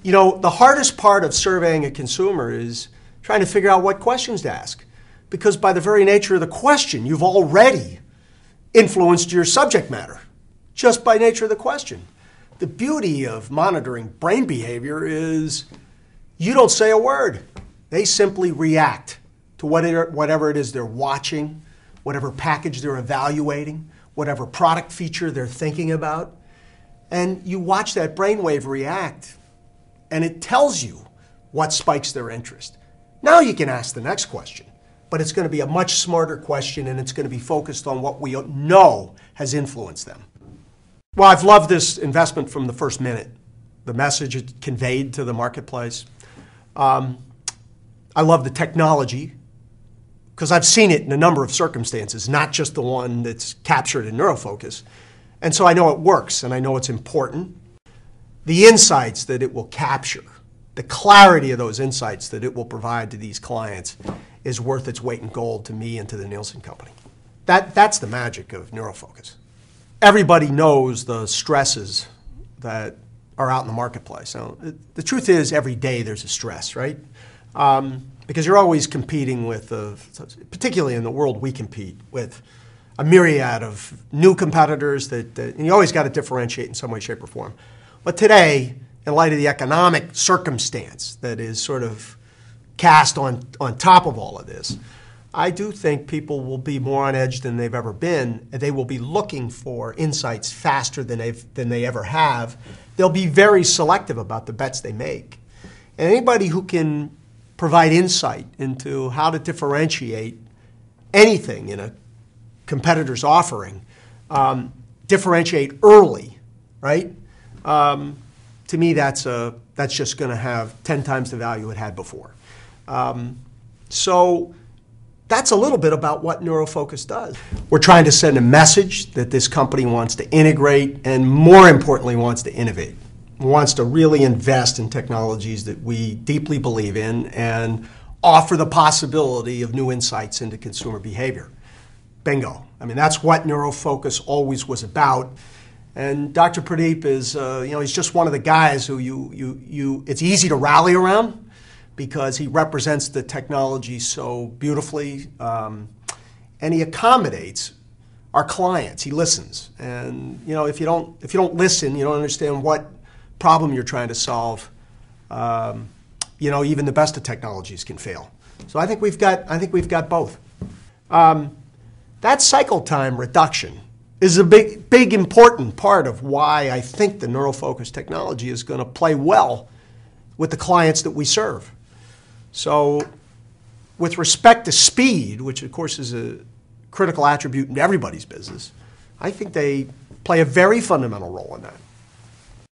You know, the hardest part of surveying a consumer is trying to figure out what questions to ask. Because by the very nature of the question, you've already influenced your subject matter, just by nature of the question. The beauty of monitoring brain behavior is you don't say a word. They simply react to whatever it is they're watching, whatever package they're evaluating, whatever product feature they're thinking about. And you watch that brainwave react, and it tells you what spikes their interest. Now you can ask the next question, but it's going to be a much smarter question, and it's going to be focused on what we know has influenced them. Well, I've loved this investment from the first minute. The message it conveyed to the marketplace. I love the technology, because I've seen it in a number of circumstances, not just the one that's captured in Neurofocus. And so I know it works, and I know it's important. The insights that it will capture, the clarity of those insights that it will provide to these clients is worth its weight in gold to me and to the Nielsen Company. That's the magic of Neurofocus. Everybody knows the stresses that are out in the marketplace. Now, the truth is every day there's a stress, right? Because you're always competing with, particularly in the world we compete, with a myriad of new competitors and you always got to differentiate in some way, shape, or form. But today, in light of the economic circumstance that is sort of cast on top of all of this, I do think people will be more on edge than they've ever been. They will be looking for insights faster than they ever have. They'll be very selective about the bets they make. And anybody who can provide insight into how to differentiate anything in a competitor's offering, differentiate early, right? To me, that's just going to have 10 times the value it had before. So that's a little bit about what Neurofocus does. We're trying to send a message that this company wants to integrate and, more importantly, wants to innovate. Wants to really invest in technologies that we deeply believe in and offer the possibility of new insights into consumer behavior. Bingo. I mean, that's what Neurofocus always was about. And Dr. Pradeep is, he's just one of the guys who it's easy to rally around because he represents the technology so beautifully, and he accommodates our clients. He listens, and if you don't listen, you don't understand what problem you're trying to solve. Even the best of technologies can fail. So I think we've got both. That cycle time reduction is a big important part of why I think the Neurofocus technology is going to play well with the clients that we serve. So with respect to speed, which of course is a critical attribute in everybody's business, I think they play a very fundamental role in that.